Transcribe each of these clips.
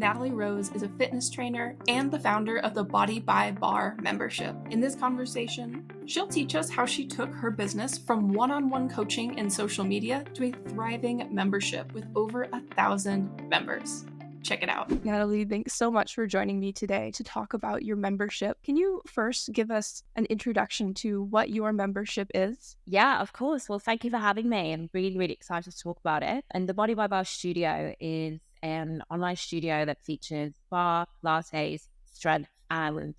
Natalie Rose is a fitness trainer and the founder of the Body by Barre membership. In this conversation, she'll teach us how she took her business from one-on-one coaching and social media to a thriving membership with over 1,000 members. Check it out. Natalie, thanks so much for joining me today to talk about your membership. Can you first give us an introduction to what your membership is? Yeah, of course. Well, thank you for having me. I'm really, really excited to talk about it. And the Body by Bar Studio is an online studio that features bar, Pilates, strength, and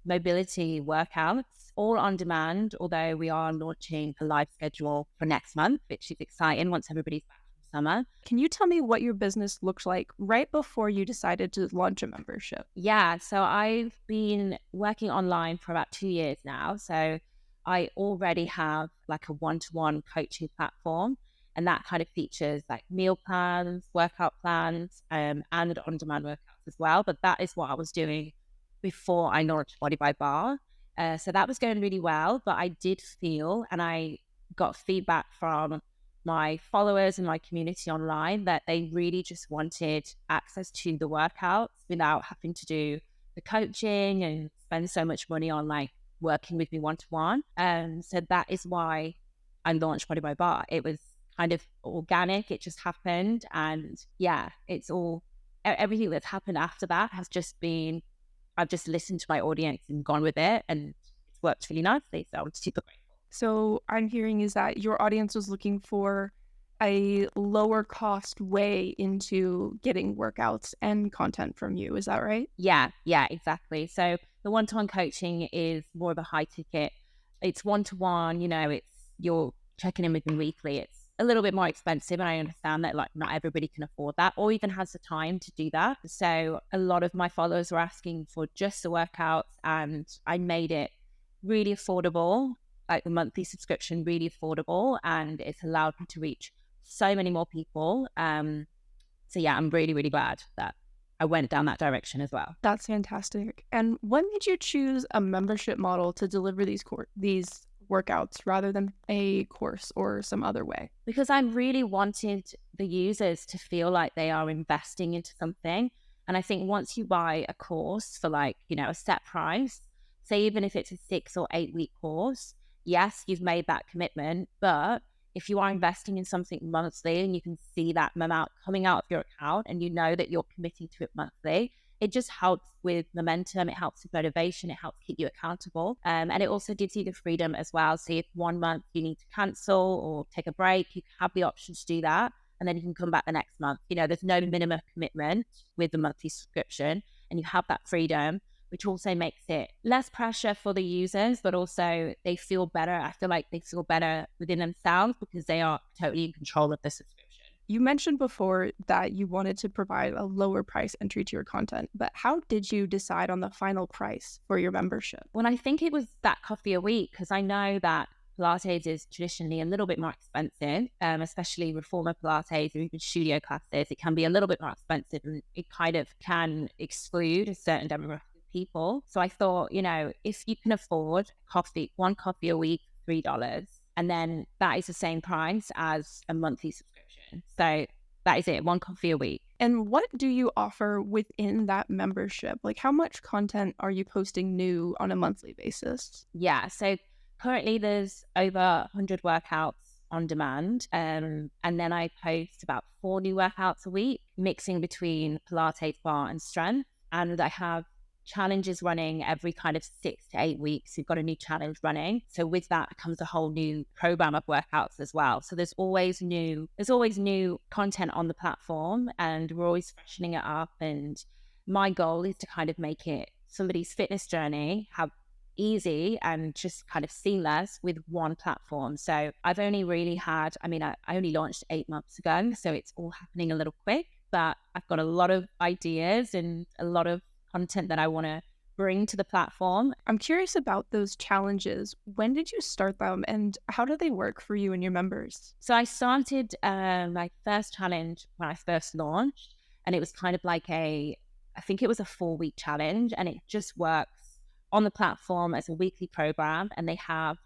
mobility workouts, all on demand, although we are launching a live schedule for next month, which is exciting once everybody's back from summer. Can you tell me what your business looked like right before you decided to launch a membership? Yeah, so I've been working online for about 2 years now. So I already have like a one-to-one coaching platform, and that kind of features like meal plans, workout plans, and on-demand workouts as well. But that is what I was doing before I launched Body by Bar. So that was going really well, but I did feel, and I got feedback from my followers and my community online, that they really just wanted access to the workouts without having to do the coaching and spend so much money on like working with me one-to-one. So that is why I launched Body by Bar. It was kind of organic. It just happened. And yeah, it's all, everything that's happened after that has just been, I've just listened to my audience and gone with it, and it's worked really nicely. So I'm super grateful. So I'm hearing is that your audience was looking for a lower cost way into getting workouts and content from you. Is that right? Yeah, exactly. So the one-to-one coaching is more of a high ticket. It's one-to-one, it's, you're checking in with me weekly. It's a little bit more expensive, and I understand that like not everybody can afford that or even has the time to do that. So a lot of my followers were asking for just the workouts, and I made it really affordable, like the monthly subscription really affordable, and it's allowed me to reach so many more people. So yeah, I'm really, really glad that I went down that direction as well. That's fantastic. And when did you choose a membership model to deliver these workouts rather than a course or some other way? Because I really wanted the users to feel like they are investing into something. And I think once you buy a course for like, a set price, say even if it's a 6 or 8 week course, yes, you've made that commitment. But if you are investing in something monthly and you can see that amount coming out of your account and you know that you're committing to it monthly, it just helps with momentum. It helps with motivation. It helps keep you accountable. And it also gives you the freedom as well. So if 1 month you need to cancel or take a break, you have the option to do that. And then you can come back the next month. There's no minimum commitment with the monthly subscription, and you have that freedom, which also makes it less pressure for the users, but also they feel better. I feel like they feel better within themselves because they are totally in control of the subscription. You mentioned before that you wanted to provide a lower price entry to your content, but how did you decide on the final price for your membership? Well, I think it was that coffee a week, because I know that Pilates is traditionally a little bit more expensive, especially reformer Pilates or even studio classes. It can be a little bit more expensive, and it kind of can exclude a certain demographic of people. So I thought, if you can afford one coffee a week, $3, and then that is the same price as a monthly subscription. So that is it, one coffee a week. And what do you offer within that membership? Like, how much content are you posting new on a monthly basis? Yeah, so currently there's over 100 workouts on demand. And then I post about 4 new workouts a week, mixing between Pilates, bar, and strength. And I have challenges running every kind of 6 to 8 weeks. We've got a new challenge running. So with that comes a whole new program of workouts as well. So there's always new content on the platform, and we're always freshening it up. And my goal is to kind of make it somebody's fitness journey have easy and just kind of seamless with one platform. So I've only really I only launched 8 months ago, so it's all happening a little quick, but I've got a lot of ideas and a lot of content that I want to bring to the platform. I'm curious about those challenges. When did you start them, and how do they work for you and your members? So I started my first challenge when I first launched, and it was kind of like I think it was a 4-week challenge, and it just works on the platform as a weekly program, and they have,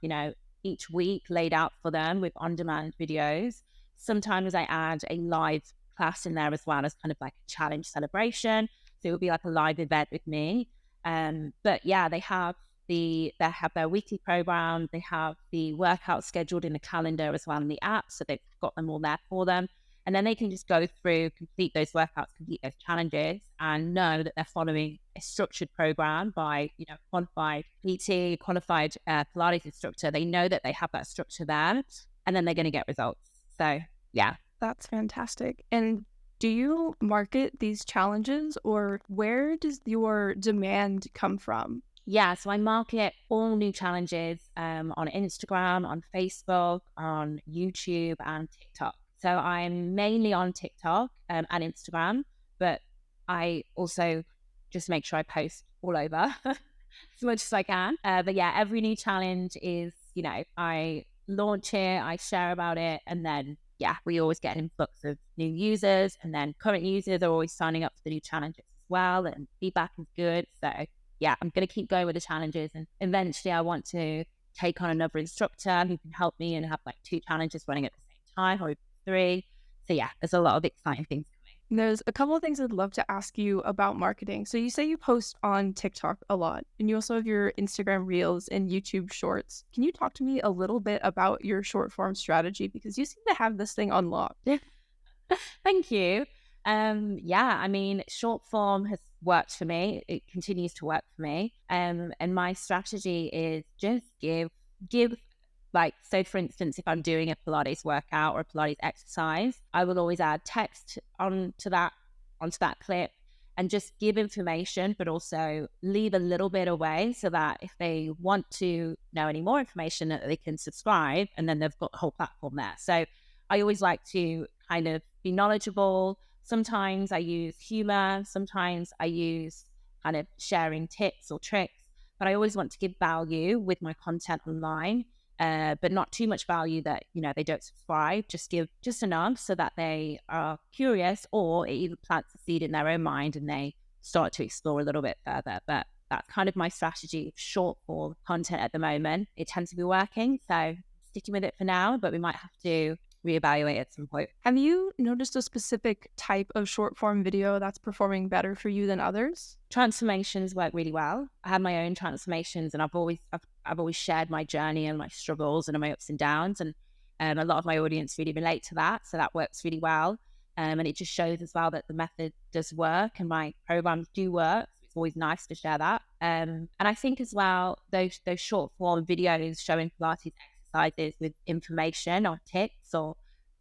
each week laid out for them with on-demand videos. Sometimes I add a live class in there as well as kind of like a challenge celebration. So it would be like a live event with me. But yeah, they have their weekly program. They have the workouts scheduled in the calendar as well in the app. So they've got them all there for them. And then they can just go through, complete those workouts, complete those challenges, and know that they're following a structured program by, qualified PT, qualified Pilates instructor. They know that they have that structure there, and then they're going to get results. So yeah. That's fantastic. And do you market these challenges, or where does your demand come from? Yeah, so I market all new challenges on Instagram, on Facebook, on YouTube, and TikTok. So I'm mainly on TikTok and Instagram, but I also just make sure I post all over as much as I can. But yeah, every new challenge is, I launch it, I share about it, and then, yeah, we always get an influx of new users, and then current users are always signing up for the new challenges as well, and feedback is good. So yeah, I'm going to keep going with the challenges, and eventually I want to take on another instructor who can help me and have like 2 challenges running at the same time, or 3. So yeah, there's a lot of exciting things coming. There's a couple of things I'd love to ask you about marketing. So you say you post on TikTok a lot, and you also have your Instagram Reels and YouTube Shorts. Can you talk to me a little bit about your short form strategy? Because you seem to have this thing unlocked. Yeah. Thank you. Yeah, I mean, short form has worked for me. It continues to work for me. And my strategy is just give like, so for instance, if I'm doing a Pilates workout or a Pilates exercise, I will always add text onto that clip and just give information, but also leave a little bit away so that if they want to know any more information, that they can subscribe, and then they've got the whole platform there. So I always like to kind of be knowledgeable. Sometimes I use humor, sometimes I use kind of sharing tips or tricks, but I always want to give value with my content online. But not too much value that, they don't subscribe. Just give just enough so that they are curious, or it even plants a seed in their own mind and they start to explore a little bit further. But that's kind of my strategy, short form content at the moment. It tends to be working, so sticking with it for now, but we might have to reevaluate at some point. Have you noticed a specific type of short form video that's performing better for you than others? Transformations work really well. I have my own transformations, and I've always shared my journey and my struggles and my ups and downs, and a lot of my audience really relate to that, so that works really well. And it just shows as well that the method does work and my programs do work. So it's always nice to share that. And I think as well, those short form videos showing Pilates exercises with information or tips,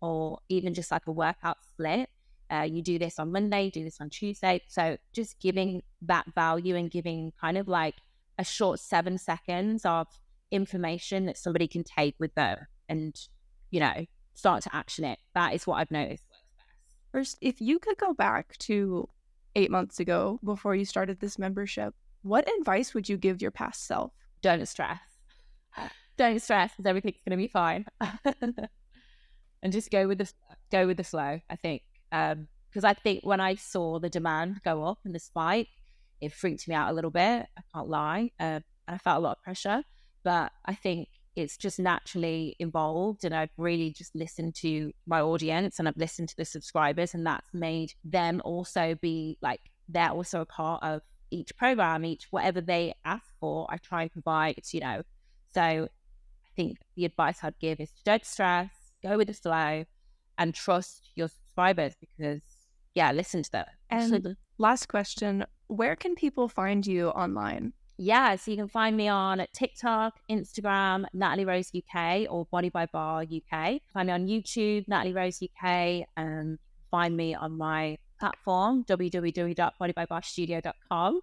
or even just like a workout split. You do this on Monday, you do this on Tuesday. So just giving that value and giving kind of like a short 7 seconds of information that somebody can take with them and, start to action it. That is what I've noticed works best. First, if you could go back to 8 months ago before you started this membership, what advice would you give your past self? Don't stress. Don't stress, because everything's going to be fine. And just go with the flow, I think. Because I think when I saw the demand go up and the spike, it freaked me out a little bit. I can't lie. I felt a lot of pressure, but I think it's just naturally evolved, and I've really just listened to my audience and I've listened to the subscribers, and that's made them also be like, they're also a part of each program, whatever they ask for, I try and provide, So I think the advice I'd give is don't stress, go with the flow, and trust your subscribers, because listen to them. And last question, where can people find you online? Yeah, so you can find me on TikTok, Instagram, Natalie Rose UK, or Body by Bar UK. Find me on YouTube, Natalie Rose UK, and find me on my platform, www.bodybybarstudio.com.